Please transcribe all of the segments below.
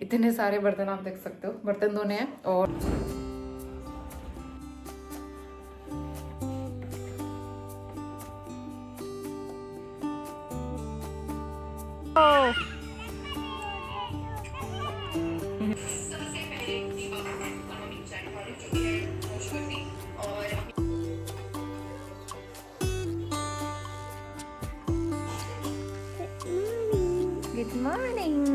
इतने सारे बर्तन आप देख सकते हो, बर्तन धोने हैं। और गुड मॉर्निंग।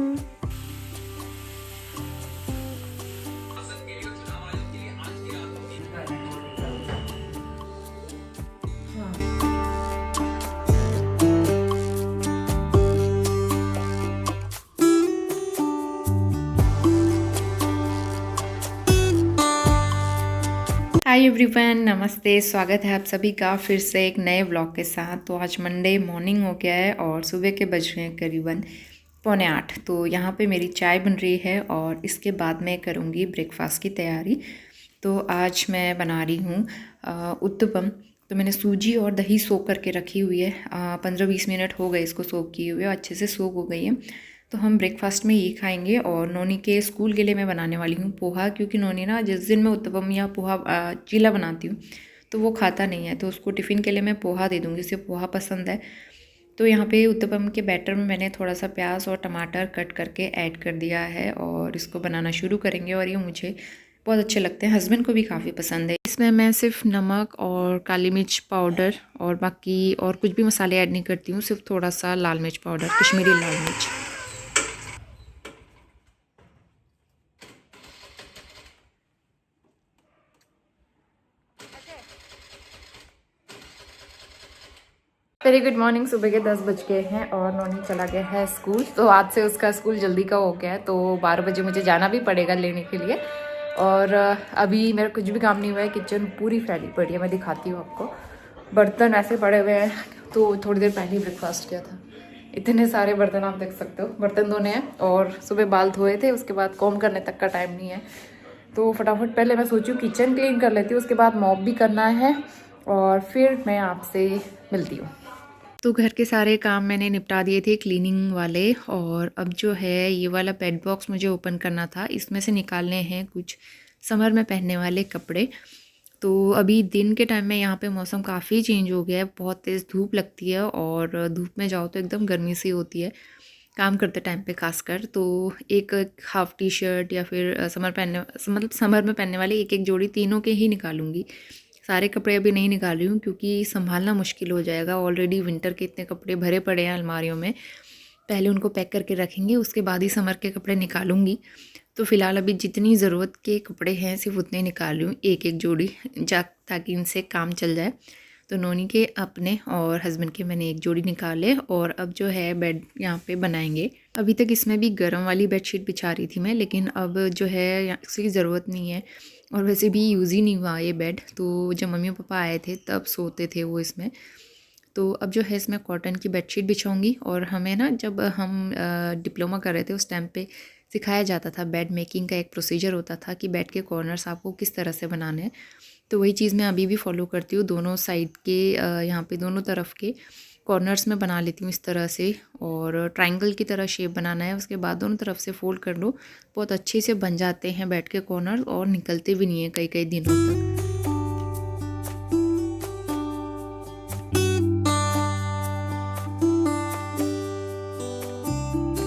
हाय एवरीवन, नमस्ते। स्वागत है आप सभी का फिर से एक नए व्लॉग के साथ। तो आज मंडे मॉर्निंग हो गया है और सुबह के बज रहे हैं करीबन 7:45। तो यहाँ पे मेरी चाय बन रही है और इसके बाद मैं करूँगी ब्रेकफास्ट की तैयारी। तो आज मैं बना रही हूँ उत्तपम। तो मैंने सूजी और दही सोख करके रखी हुई है। 15-20 मिनट हो गए इसको सोख किए हुए, अच्छे से सोख हो गई है। तो हम ब्रेकफास्ट में ये खाएंगे। और नोनी के स्कूल के लिए मैं बनाने वाली हूँ पोहा, क्योंकि नोनी ना जिस दिन मैं उत्तपम या पोहा चीला बनाती हूँ तो वो खाता नहीं है, तो उसको टिफ़िन के लिए मैं पोहा दे दूँगी, उसे पोहा पसंद है। तो यहाँ पे उत्तपम के बैटर में मैंने थोड़ा सा प्याज और टमाटर कट करके ऐड कर दिया है और इसको बनाना शुरू करेंगे। और ये मुझे बहुत अच्छे लगते हैं, हस्बैंड को भी काफ़ी पसंद है। इसमें मैं सिर्फ नमक और काली मिर्च पाउडर और बाकी और कुछ भी मसाले ऐड नहीं करती हूँ, सिर्फ थोड़ा सा लाल मिर्च पाउडर, कश्मीरी लाल मिर्च। Very good morning. सुबह के 10 बज गए हैं और नोनी चला गया है स्कूल। तो आज से उसका स्कूल जल्दी का हो गया है, तो 12 बजे मुझे जाना भी पड़ेगा लेने के लिए। और अभी मेरा कुछ भी काम नहीं हुआ है, किचन पूरी फैली पड़ी है। मैं दिखाती हूँ आपको, बर्तन ऐसे पड़े हुए हैं। तो थोड़ी देर पहले ही ब्रेकफास्ट किया था, इतने सारे बर्तन आप देख सकते हो, बर्तन धोने हैं। और सुबह बाल धोए थे, उसके बाद कॉम करने तक का टाइम नहीं है। तो फटाफट पहले मैं सोची किचन क्लीन कर लेती हूँ, उसके बाद मॉप भी करना है और फिर मैं आपसे मिलती हूँ। तो घर के सारे काम मैंने निपटा दिए थे क्लीनिंग वाले। और अब जो है ये वाला पेट बॉक्स मुझे ओपन करना था, इसमें से निकालने हैं कुछ समर में पहनने वाले कपड़े। तो अभी दिन के टाइम में यहाँ पे मौसम काफ़ी चेंज हो गया है, बहुत तेज़ धूप लगती है और धूप में जाओ तो एकदम गर्मी सी होती है काम करते टाइम पे खासकर। तो एक हाफ टी शर्ट या फिर समर में पहनने वाली एक एक जोड़ी तीनों के ही निकालूंगी। सारे कपड़े अभी नहीं निकाल रही हूँ क्योंकि संभालना मुश्किल हो जाएगा। ऑलरेडी विंटर के इतने कपड़े भरे पड़े हैं अलमारियों में, पहले उनको पैक करके रखेंगे, उसके बाद ही समर के कपड़े निकालूंगी। तो फ़िलहाल अभी जितनी ज़रूरत के कपड़े हैं सिर्फ उतने निकाल रही हूँ, एक एक जोड़ी, ताकि इनसे काम चल जाए। तो नोनी के अपने और हस्बैंड के मैंने एक जोड़ी निकाले। और अब जो है बेड यहाँ पे बनाएंगे। अभी तक इसमें भी गर्म वाली बेडशीट बिछा रही थी मैं, लेकिन अब जो है इसकी ज़रूरत नहीं है और वैसे भी यूज़ ही नहीं हुआ ये बेड। तो जब मम्मी पापा आए थे तब सोते थे वो इसमें। तो अब जो है इसमें कॉटन की बेडशीट बिछाऊंगी। और हमें ना जब हम डिप्लोमा कर रहे थे उस टाइम पे सिखाया जाता था, बेड मेकिंग का एक प्रोसीजर होता था कि बेड के कॉर्नर्स आपको किस तरह से बनाने हैं। तो वही चीज़ मैं अभी भी फॉलो करती हूँ, दोनों साइड के यहाँ पे दोनों तरफ के कॉर्नर्स में बना लेती हूँ इस तरह से। और ट्रायंगल की तरह शेप बनाना है, उसके बाद दोनों तरफ से फोल्ड कर लो, बहुत अच्छे से बन जाते हैं बेड के कॉर्नर और निकलते भी नहीं हैं कई कई दिनों तक।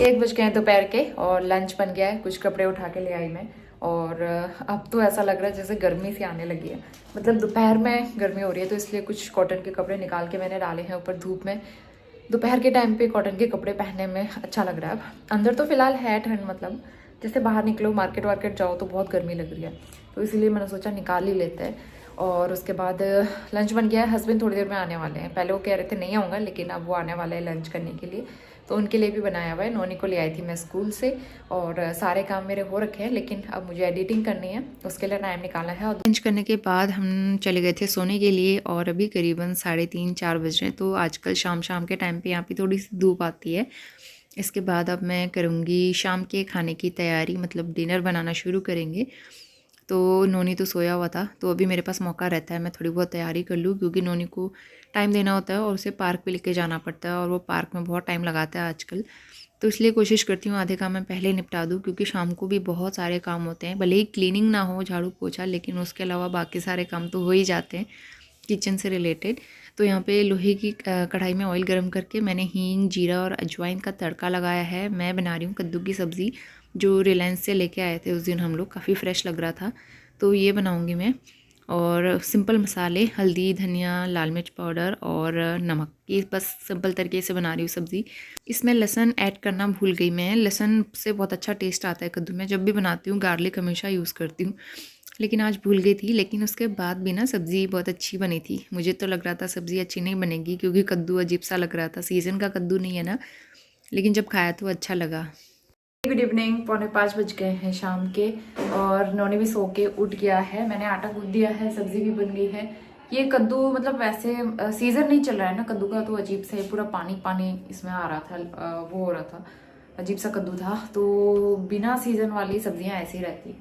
1 बज गए हैं दोपहर के और लंच बन गया है। कुछ कपड़े उठा के ले आई मैं। और अब तो ऐसा लग रहा है जैसे गर्मी सी आने लगी है, मतलब दोपहर में गर्मी हो रही है, तो इसलिए कुछ कॉटन के कपड़े निकाल के मैंने डाले हैं ऊपर धूप में। दोपहर के टाइम पे कॉटन के कपड़े पहनने में अच्छा लग रहा है। अंदर तो फिलहाल है ठंड, मतलब जैसे बाहर निकलो मार्केट वार्केट जाओ तो बहुत गर्मी लग रही है, तो इसीलिए मैंने सोचा निकाल ही लेते हैं। और उसके बाद लंच बन गया है। हस्बैंड थोड़ी देर में आने वाले हैं, पहले वो कह रहे थे नहीं आऊँगा, लेकिन अब वो आने वाले हैं लंच करने के लिए, तो उनके लिए भी बनाया हुआ है। नोनी को ले आई थी मैं स्कूल से और सारे काम मेरे हो रखे हैं, लेकिन अब मुझे एडिटिंग करनी है, उसके लिए टाइम निकालना है। और लंच करने के बाद हम चले गए थे सोने के लिए और अभी करीबन 3:30-4 बज रहे हैं। तो आजकल शाम शाम के टाइम पे यहाँ पे थोड़ी सी धूप आती है। इसके बाद अब मैं करूँगी शाम के खाने की तैयारी, मतलब डिनर बनाना शुरू करेंगे। तो नोनी तो सोया हुआ था, तो अभी मेरे पास मौका रहता है मैं थोड़ी बहुत तैयारी कर लूँ, क्योंकि नोनी को टाइम देना होता है और उसे पार्क पे लेके जाना पड़ता है और वो पार्क में बहुत टाइम लगाता है आजकल। तो इसलिए कोशिश करती हूँ आधे काम मैं पहले निपटा दूँ, क्योंकि शाम को भी बहुत सारे काम होते हैं। भले ही क्लीनिंग ना हो, झाड़ू पोछा, लेकिन उसके अलावा बाकी सारे काम तो हो ही जाते हैं किचन से रिलेटेड। तो यहाँ पे लोहे की कढ़ाई में ऑयल गरम करके मैंने हींग, जीरा और अजवाइन का तड़का लगाया है। मैं बना रही हूँ कद्दू की सब्ज़ी, जो रिलायंस से लेके आए थे उस दिन हम लोग, काफ़ी फ्रेश लग रहा था, तो ये बनाऊँगी मैं। और सिंपल मसाले, हल्दी, धनिया, लाल मिर्च पाउडर और नमक, ये बस सिंपल तरीके से बना रही हूँ सब्ज़ी। इसमें लहसुन ऐड करना भूल गई मैं। लहसुन से बहुत अच्छा टेस्ट आता है कद्दू में। जब भी बनाती हूँ गार्लिक हमेशा यूज़ करती हूँ, लेकिन आज भूल गई थी। लेकिन उसके बाद भी ना सब्ज़ी बहुत अच्छी बनी थी। मुझे तो लग रहा था सब्ज़ी अच्छी नहीं बनेगी, क्योंकि कद्दू अजीब सा लग रहा था। सीज़न का कद्दू नहीं है ना, लेकिन जब खाया तो अच्छा लगा। गुड इवनिंग, 4:45 बज गए हैं शाम के, और नौनी भी सो के उठ गया है। मैंने आटा गूंथ दिया है, सब्जी भी बन गई है। ये कद्दू मतलब वैसे सीजन नहीं चल रहा है ना कद्दू का, तो अजीब से पूरा पानी पानी इसमें आ रहा था, वो हो रहा था, अजीब सा कद्दू था। तो बिना सीजन वाली सब्जियां ऐसी रहती।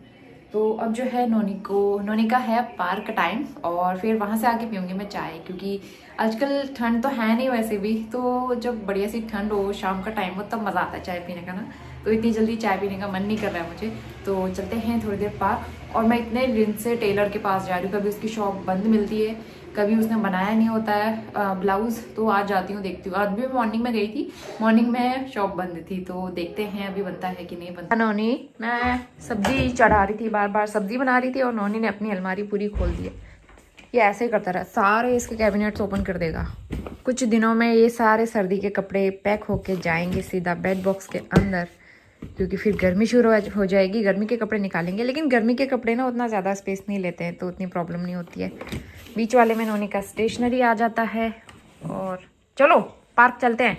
तो अब जो है नौनी का है पार्क टाइम, और फिर वहाँ से आके पीऊँगी मैं चाय, क्योंकि आजकल ठंड तो है नहीं वैसे भी, तो जब बढ़िया सी ठंड हो, शाम का टाइम हो, तब मज़ा आता है चाय पीने का ना। तो इतनी जल्दी चाय पीने का मन नहीं कर रहा है मुझे, तो चलते हैं थोड़ी देर पार्क। और मैं इतने दिन से टेलर के पास जा रही हूँ, कभी उसकी शॉप बंद मिलती है, कभी उसने बनाया नहीं होता है ब्लाउज़, तो आज जाती हूँ, देखती हूँ। आज भी मॉर्निंग में गई थी, मॉर्निंग में शॉप बंद थी, तो देखते हैं अभी बनता है कि नहीं बनता। नौनी, मैं सब्जी चढ़ा रही थी, बार बार सब्जी बना रही थी, और नौनी ने अपनी अलमारी पूरी खोल दी है। ये ऐसे ही करता रहा, सारे इसके कैबिनेट्स ओपन कर देगा। कुछ दिनों में ये सारे सर्दी के कपड़े पैक होके जाएंगे सीधा बेड बॉक्स के अंदर, क्योंकि फिर गर्मी शुरू हो जाएगी। गर्मी के कपड़े निकालेंगे, लेकिन गर्मी के कपड़े ना उतना ज़्यादा स्पेस नहीं लेते हैं, तो उतनी प्रॉब्लम नहीं होती है। बीच वाले में नौनी का स्टेशनरी आ जाता है। और चलो पार्क चलते हैं।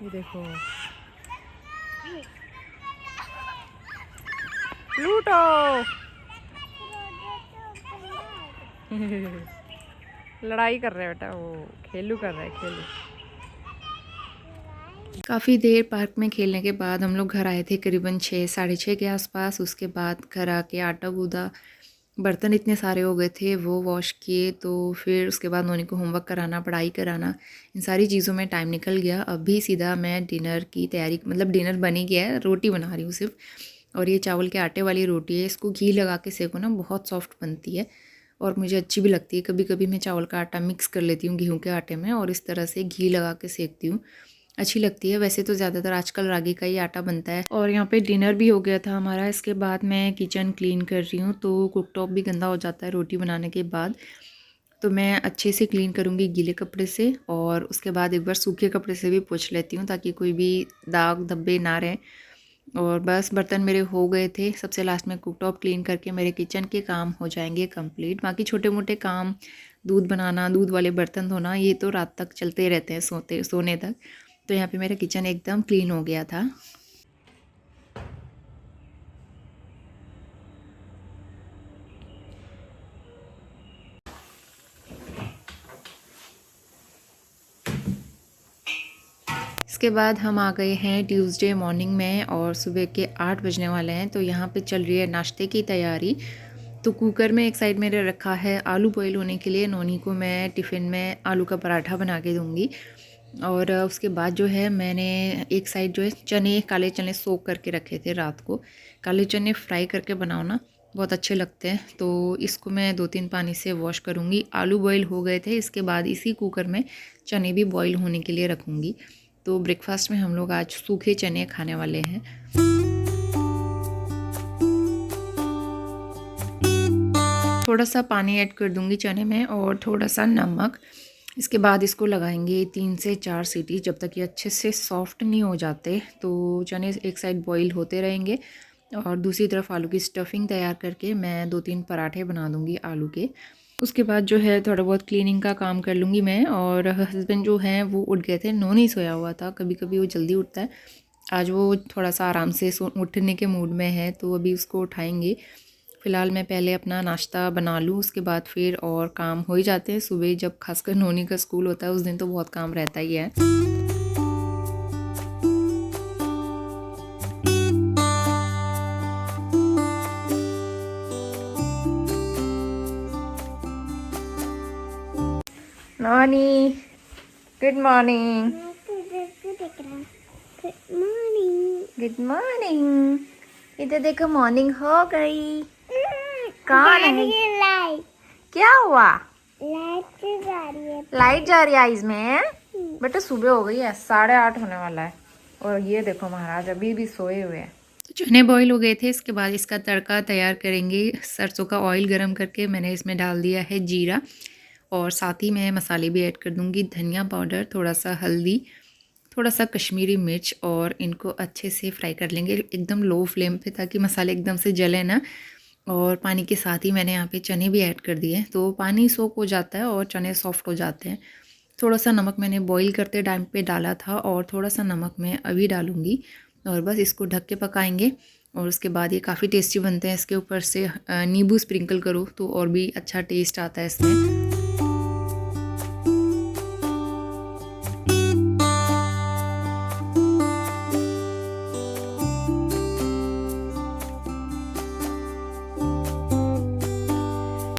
ये देखो प्लूटो लड़ाई कर रहे हैं बेटा, वो खेलू कर रहा है, खेलू। काफ़ी देर पार्क में खेलने के बाद हम लोग घर आए थे करीबन 6, साढ़े 6 के आसपास। उसके बाद घर आके आटा गूंदा, बर्तन इतने सारे हो गए थे वो वॉश किए। तो फिर उसके बाद नोनी को होमवर्क कराना, पढ़ाई कराना, इन सारी चीज़ों में टाइम निकल गया। अभी सीधा मैं डिनर की तैयारी, मतलब डिनर बन ही गया है, रोटी बना रही हूँ सिर्फ। और ये चावल के आटे वाली रोटी है, इसको घी लगा के सेको ना, बहुत सॉफ्ट बनती है और मुझे अच्छी भी लगती है। कभी कभी मैं चावल का आटा मिक्स कर लेती हूँ गेहूँ के आटे में, और इस तरह से घी लगा के सेकती हूँ, अच्छी लगती है। वैसे तो ज़्यादातर आजकल रागी का ही आटा बनता है। और यहाँ पे डिनर भी हो गया था हमारा। इसके बाद मैं किचन क्लीन कर रही हूँ, तो कुकटॉप भी गंदा हो जाता है रोटी बनाने के बाद, तो मैं अच्छे से क्लीन करूँगी गीले कपड़े से, और उसके बाद एक बार सूखे कपड़े से भी पोंछ लेती हूँ, ताकि कोई भी दाग धब्बे ना रहें। और बस बर्तन मेरे हो गए थे। सबसे लास्ट में कुकटॉप क्लीन करके मेरे किचन के काम हो जाएंगे कंप्लीट। बाकी छोटे मोटे काम, दूध बनाना, दूध वाले बर्तन धोना, ये तो रात तक चलते रहते हैं सोने तक। तो यहाँ पे मेरा किचन एकदम क्लीन हो गया था। इसके बाद हम आ गए हैं ट्यूसडे मॉर्निंग में, और सुबह के 8 बजने वाले हैं। तो यहाँ पे चल रही है नाश्ते की तैयारी। तो कुकर में एक साइड मेरे रखा है आलू बॉईल होने के लिए। नोनी को मैं टिफ़िन में आलू का पराठा बना के दूँगी। और उसके बाद जो है मैंने एक साइड जो है चने, काले चने सोक करके रखे थे रात को। काले चने फ्राई करके बनाओ ना, बहुत अच्छे लगते हैं। तो इसको मैं 2-3 पानी से वॉश करूँगी। आलू बॉईल हो गए थे, इसके बाद इसी कुकर में चने भी बॉईल होने के लिए रखूँगी। तो ब्रेकफास्ट में हम लोग आज सूखे चने खाने वाले हैं। थोड़ा सा पानी ऐड कर दूंगी चने में, और थोड़ा सा नमक। इसके बाद इसको लगाएंगे 3 से 4 सीटी, जब तक ये अच्छे से सॉफ्ट नहीं हो जाते। तो चने एक साइड बॉईल होते रहेंगे, और दूसरी तरफ आलू की स्टफिंग तैयार करके मैं 2-3 पराठे बना दूंगी आलू के। उसके बाद जो है थोड़ा बहुत क्लीनिंग का काम कर लूँगी मैं। और हस्बैंड जो हैं वो उठ गए थे, नोनी सोया हुआ था। कभी कभी वो जल्दी उठता है, आज वो थोड़ा सा आराम से उठने के मूड में है, तो अभी उसको उठाएंगे। फ़िलहाल मैं पहले अपना नाश्ता बना लूँ, उसके बाद फिर और काम हो ही जाते हैं। सुबह जब खासकर नोनी का स्कूल होता है उस दिन तो बहुत काम रहता ही है। Noni, good morning. Good morning. Good morning. इधर देखो मॉर्निंग हो गई। कौन है? लाइट क्या हुआ? लाइट जा रही है। लाइट जा रही है आइज में। बेटा सुबह हो गई है, 8:30 होने वाला है और ये देखो महाराज अभी भी सोए हुए हैं। तो चने बॉईल हो गए थे, इसके बाद इसका तड़का तैयार करेंगे। सरसों का ऑयल गरम करके मैंने इसमें डाल दिया है जीरा और साथ ही मैं मसाले भी ऐड कर दूंगी। धनिया पाउडर, थोड़ा सा हल्दी, थोड़ा सा कश्मीरी मिर्च और इनको अच्छे से फ्राई कर लेंगे एकदम लो फ्लेम पे ताकि मसाले एकदम से जले ना। और पानी के साथ ही मैंने यहाँ पे चने भी ऐड कर दिए, तो पानी सोक हो जाता है और चने सॉफ्ट हो जाते हैं। थोड़ा सा नमक मैंने बॉईल करते टाइम पे डाला था और थोड़ा सा नमक मैं अभी डालूँगी और बस इसको ढक के पकाएंगे। और उसके बाद ये काफ़ी टेस्टी बनते हैं। इसके ऊपर से नींबू स्प्रिंकल करो तो और भी अच्छा टेस्ट आता है इसमें।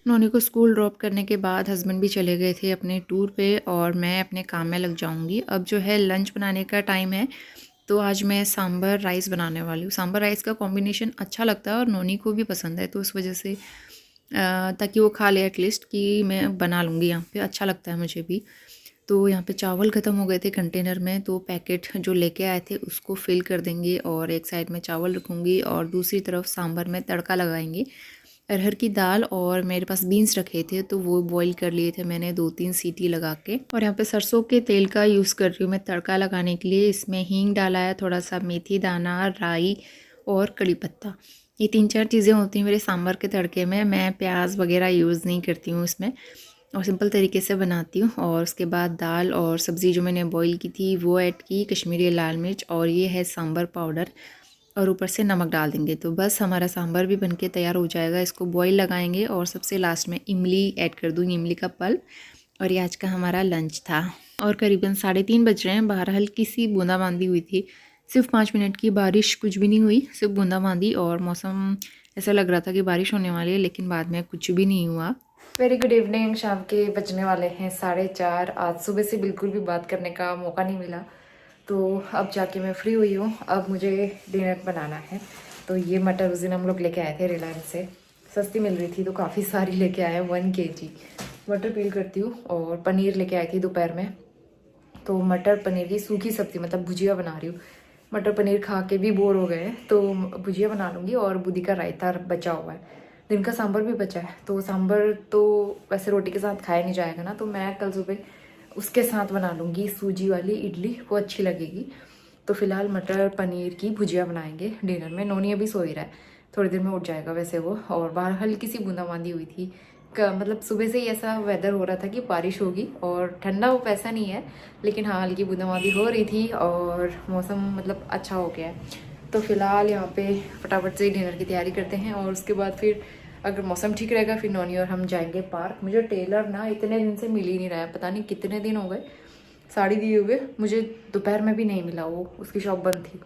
नोनी को स्कूल ड्रॉप करने के बाद हस्बैंड भी चले गए थे अपने टूर पे और मैं अपने काम में लग जाऊंगी। अब जो है लंच बनाने का टाइम है, तो आज मैं सांभर राइस बनाने वाली हूँ। सांभर राइस का कॉम्बिनेशन अच्छा लगता है और नोनी को भी पसंद है, तो उस वजह से ताकि वो खा ले एटलीस्ट, कि मैं बना लूँगी यहाँ पे, अच्छा लगता है मुझे भी। तो यहाँ पे चावल ख़त्म हो गए थे कंटेनर में, तो पैकेट जो लेके आए थे उसको फिल कर देंगे और एक साइड में चावल रखूँगी और दूसरी तरफ सांभर में तड़का लगाएंगे। अरहर की दाल और मेरे पास बीन्स रखे थे तो वो बॉईल कर लिए थे मैंने 2-3 सीटी लगा के। और यहाँ पे सरसों के तेल का यूज़ कर रही हूँ मैं तड़का लगाने के लिए। इसमें हींग डाला है, थोड़ा सा मेथी दाना, राई और कड़ी पत्ता। ये 3-4 चीज़ें होती हैं मेरे सांभर के तड़के में। मैं प्याज वगैरह यूज़ नहीं करती हूँ इसमें और सिंपल तरीके से बनाती हूँ। और उसके बाद दाल और सब्ज़ी जो मैंने बॉईल की थी वो ऐड की, कश्मीरी लाल मिर्च और ये है सांभर पाउडर और ऊपर से नमक डाल देंगे। तो बस हमारा सांभर भी बनके तैयार हो जाएगा। इसको बॉईल लगाएंगे और सबसे लास्ट में इमली ऐड कर दूँगी, इमली का पल्प। और ये आज का हमारा लंच था। और करीबन 3:30 बज रहे हैं। बाहर हल्की सी बूंदाबांदी हुई थी, सिर्फ 5 मिनट की बारिश, कुछ भी नहीं हुई, सिर्फ बूंदाबांदी। और मौसम ऐसा लग रहा था कि बारिश होने वाली है, लेकिन बाद में कुछ भी नहीं हुआ। Very good evening. शाम के बजने वाले हैं 4:30। आज सुबह से बिल्कुल भी बात करने का मौका नहीं मिला, तो अब जाके मैं फ्री हुई हूँ। अब मुझे डिनर बनाना है। तो ये मटर उस दिन हम लोग लेके आए थे रिलायंस से, सस्ती मिल रही थी तो काफ़ी सारी लेके आए हैं, 1 kg मटर पील करती हूँ। और पनीर लेके आई थी दोपहर में, तो मटर पनीर की सूखी सब्जी, मतलब भुजिया बना रही हूँ। मटर पनीर खा के भी बोर हो गए हैं तो भुजिया बना लूँगी। और बूंदी का रायता बचा हुआ है, दिन का सांभर भी बचा है। तो सांभर तो वैसे रोटी के साथ खाया नहीं जाएगा ना, तो मैं कल सुबह उसके साथ बना लूँगी सूजी वाली इडली, वो अच्छी लगेगी। तो फिलहाल मटर पनीर की भुजिया बनाएंगे डिनर में। नोनी अभी सो ही रहा है, थोड़ी देर में उठ जाएगा वैसे वो। और बाहर हल्की सी बूंदाबांदी हुई थी, मतलब सुबह से ही ऐसा वेदर हो रहा था कि बारिश होगी। और ठंडा वो वैसा नहीं है, लेकिन हाँ हल्की बूंदाबांदी हो रही थी और मौसम मतलब अच्छा हो गया है। तो फिलहाल यहाँ पे फटाफट से डिनर की तैयारी करते हैं और उसके बाद फिर अगर मौसम ठीक रहेगा फिर नोनी और हम जाएंगे पार्क। मुझे टेलर ना इतने दिन से मिल ही नहीं रहा है, पता नहीं कितने दिन हो गए साड़ी दिए हुए, मुझे दोपहर में भी नहीं मिला, वो उसकी शॉप बंद थी।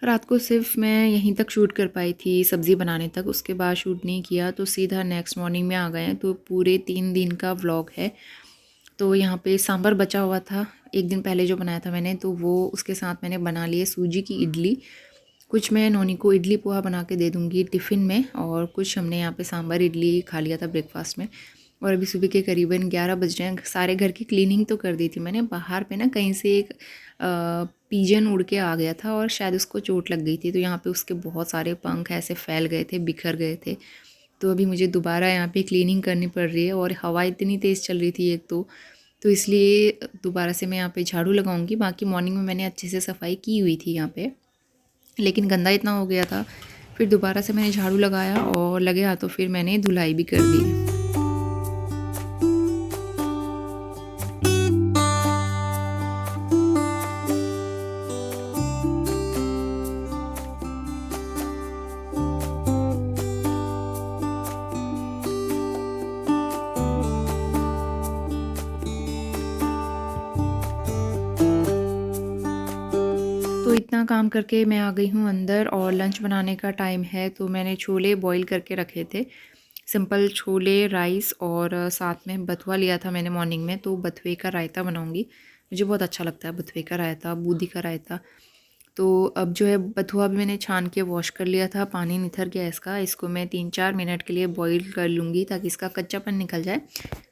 रात को सिर्फ मैं यहीं तक शूट कर पाई थी, सब्ज़ी बनाने तक, उसके बाद शूट नहीं किया। तो सीधा नेक्स्ट मॉर्निंग में आ गए हैं, तो पूरे 3 दिन का व्लॉग है। तो यहाँ पे सांभर बचा हुआ था एक दिन पहले जो बनाया था मैंने, तो वो उसके साथ मैंने बना लिए सूजी की इडली। कुछ मैं नोनी को इडली पोहा बना के दे दूँगी टिफ़िन में, और कुछ हमने यहाँ पे सांभर इडली खा लिया था ब्रेकफास्ट में। और अभी सुबह के करीबन 11 बज रहे हैं। सारे घर की क्लीनिंग तो कर दी थी मैंने। बाहर पे ना कहीं से एक पिजन उड़ के आ गया था और शायद उसको चोट लग गई थी, तो यहाँ पे उसके बहुत सारे पंख ऐसे फैल गए थे, बिखर गए थे। तो अभी मुझे दोबारा यहाँ पे क्लीनिंग करनी पड़ रही है और हवा इतनी तेज़ चल रही थी एक तो इसलिए दोबारा से मैं यहाँ पे झाड़ू लगाऊंगी। बाकी मॉर्निंग में मैंने अच्छे से सफाई की हुई थी यहाँ पे, लेकिन गंदा इतना हो गया था। फिर दोबारा से मैंने झाड़ू लगाया और लगे हाथों फिर मैंने धुलाई भी कर दी। तो इतना काम करके मैं आ गई हूँ अंदर और लंच बनाने का टाइम है। तो मैंने छोले बॉईल करके रखे थे, सिंपल छोले, राइस और साथ में बथुआ लिया था मैंने मॉर्निंग में। तो बथुए का रायता बनाऊंगी, मुझे बहुत अच्छा लगता है बथुए का रायता, बूंदी का रायता। तो अब जो है बथुआ भी मैंने छान के वॉश कर लिया था, पानी निथर गया इसका। इसको मैं 3-4 मिनट के लिए बॉईल कर लूँगी ताकि इसका कच्चापन निकल जाए।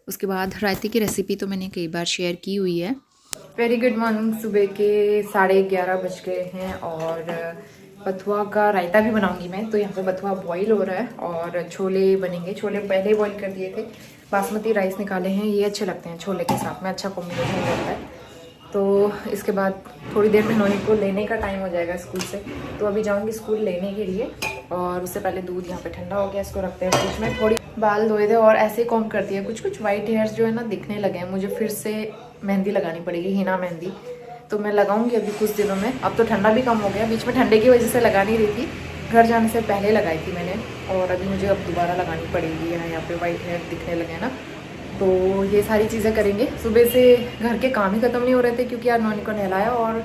उसके बाद रायते की रेसिपी तो मैंने कई बार शेयर की हुई है। वेरी गुड मॉर्निंग, सुबह के 11:30 बज गए हैं और बथुआ का रायता भी बनाऊंगी मैं। तो यहाँ पे बथुआ बॉईल हो रहा है और छोले बनेंगे। छोले पहले ही बॉईल कर दिए थे, बासमती राइस निकाले हैं, ये अच्छे लगते हैं छोले के साथ में, अच्छा कॉम्बिनेशन रहता है। तो इसके बाद थोड़ी देर में नोनी को लेने का टाइम हो जाएगा स्कूल से, तो अभी जाऊँगी स्कूल लेने के लिए। और उससे पहले दूध यहाँ पे ठंडा हो गया, इसको रखते हैं फ्रिज में। थोड़ी बाल धोए थे और ऐसे ही कॉम्ब करती है। कुछ वाइट हेयर्स जो है ना दिखने लगे हैं, मुझे फिर से मेहंदी लगानी पड़ेगी, हिना मेहंदी। तो मैं लगाऊंगी अभी कुछ दिनों में। अब तो ठंडा भी कम हो गया, बीच में ठंडे की वजह से लगा नहीं रही थी, घर जाने से पहले लगाई थी मैंने, और अभी मुझे अब दोबारा लगानी पड़ेगी। यहाँ पे वाइट हेयर दिखने लगे ना, तो ये सारी चीज़ें करेंगे। सुबह से घर के काम ही ख़त्म नहीं हो रहे थे क्योंकि यार नोनी को नहलाया और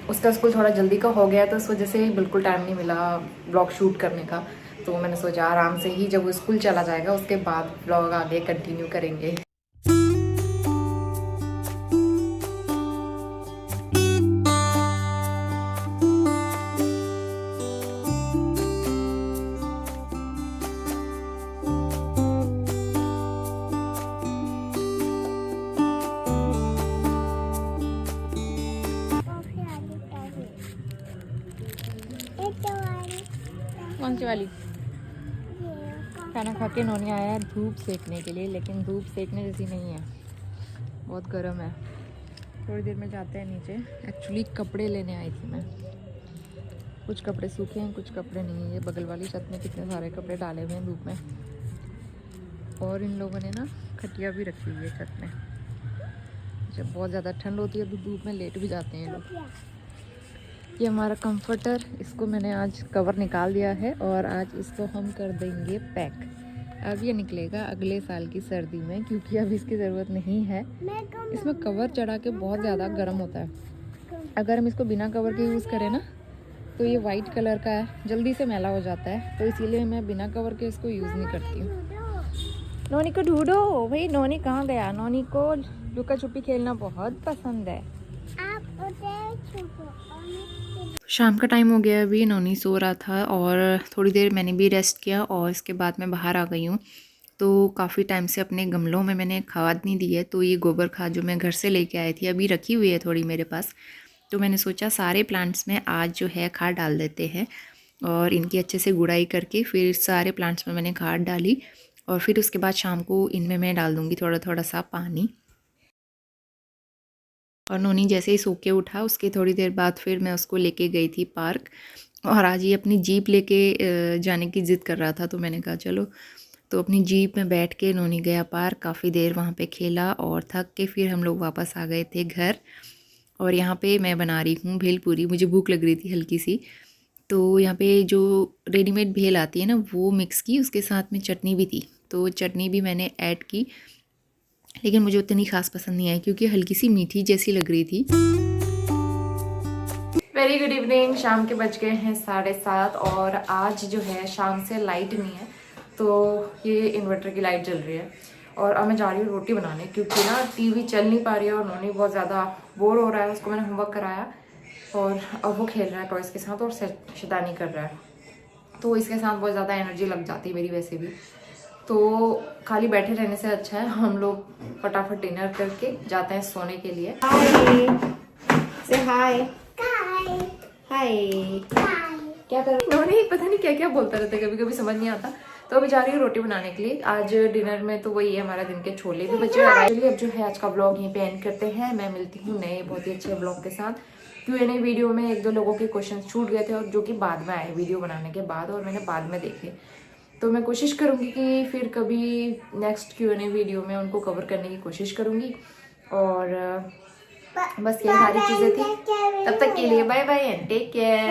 उसका स्कूल थोड़ा जल्दी का हो गया, तो इस वजह से बिल्कुल टाइम नहीं मिला ब्लॉग शूट करने का। तो मैंने सोचा आराम से ही जब वो स्कूल चला जाएगा उसके बाद ब्लॉग आगे कंटिन्यू करेंगे। कौन सी वाली? खाना खा के नोनी आया है धूप सेकने के लिए, लेकिन धूप सेकने जैसी नहीं है, बहुत गर्म है। थोड़ी देर में जाते हैं नीचे। एक्चुअली कपड़े लेने आई थी मैं, कुछ कपड़े सूखे हैं, कुछ कपड़े नहीं। ये बगल वाली छत में कितने सारे कपड़े डाले हुए हैं धूप में, और इन लोगों ने ना खटिया भी रखी हुई है छत में। जब बहुत ज़्यादा ठंड होती है तो धूप में लेट भी जाते हैं लोग। ये हमारा कंफर्टर, इसको मैंने आज कवर निकाल दिया है और आज इसको हम कर देंगे पैक। अब ये निकलेगा अगले साल की सर्दी में, क्योंकि अब इसकी ज़रूरत नहीं है। इसमें कवर चढ़ा के बहुत ज़्यादा गर्म होता है। अगर हम इसको बिना कवर के यूज़ करें ना तो ये वाइट कलर का है, जल्दी से मैला हो जाता है, तो इसीलिए मैं बिना कवर के इसको यूज़ नहीं करती हूँ। नोनी को ढूंढो भाई, नोनी कहाँ गया? नोनी को लुका छुपी खेलना बहुत पसंद है। शाम का टाइम हो गया, अभी नोनी सो रहा था और थोड़ी देर मैंने भी रेस्ट किया और इसके बाद मैं बाहर आ गई हूँ। तो काफ़ी टाइम से अपने गमलों में मैंने खाद नहीं दी है, तो ये गोबर खाद जो मैं घर से लेके आई थी अभी रखी हुई है थोड़ी मेरे पास। तो मैंने सोचा सारे प्लांट्स में आज जो है खाद डाल देते हैं, और इनकी अच्छे से गुड़ाई करके फिर सारे प्लांट्स में मैंने खाद डाली। और फिर उसके बाद शाम को इनमें मैं डाल दूँगी थोड़ा थोड़ा सा पानी। और नोनी जैसे ही सो के उठा उसके थोड़ी देर बाद फिर मैं उसको लेके गई थी पार्क, और आज ये अपनी जीप लेके जाने की ज़िद कर रहा था, तो मैंने कहा चलो। तो अपनी जीप में बैठ के नोनी गया पार्क, काफ़ी देर वहाँ पे खेला और थक के फिर हम लोग वापस आ गए थे घर। और यहाँ पे मैं बना रही हूँ भेलपूरी, मुझे भूख लग रही थी हल्की सी, तो यहाँ पे जो रेडीमेड भेल आती है ना वो मिक्स की, उसके साथ में चटनी भी थी, तो चटनी भी मैंने ऐड की, लेकिन मुझे उतनी खास पसंद नहीं आई क्योंकि हल्की सी मीठी जैसी लग रही थी। वेरी गुड इवनिंग, शाम के बज गए हैं 7:30 और आज जो है शाम से लाइट नहीं है, तो ये इन्वर्टर की लाइट जल रही है। और अब मैं जा रही हूँ रोटी बनाने, क्योंकि ना टीवी चल नहीं पा रही है और नोनी बहुत ज़्यादा बोर हो रहा है। उसको मैंने होमवर्क कराया और अब वो खेल रहा है टॉयज़ के साथ और शैतानी कर रहा है, तो इसके साथ बहुत ज़्यादा एनर्जी लग जाती है मेरी वैसे भी। तो खाली बैठे रहने से अच्छा है हम लोग फटाफट डिनर करके जाते हैं सोने के लिए। हाय से हाय हाय हाय, क्या कर उन्होंने पता नहीं क्या क्या बोलता रहता है, कभी कभी समझ नहीं आता। तो अभी जा रही हूँ रोटी बनाने के लिए। आज डिनर में तो वही है, हमारा दिन के छोले भी बचे हुए। चलिए अब जो है आज का ब्लॉग यहीं पे एंड करते हैं। मैं मिलती हूँ नए बहुत ही अच्छे ब्लॉग के साथ। Q&A वीडियो में एक दो लोगों के क्वेश्चन छूट गए थे और जो कि बाद में आए वीडियो बनाने के बाद, और मैंने बाद में देखे। तो मैं कोशिश करूँगी कि फिर कभी नेक्स्ट Q&A वीडियो में उनको कवर करने की कोशिश करूँगी। और बस ये सारी चीज़ें थी। तब तक के लिए bye bye and take care.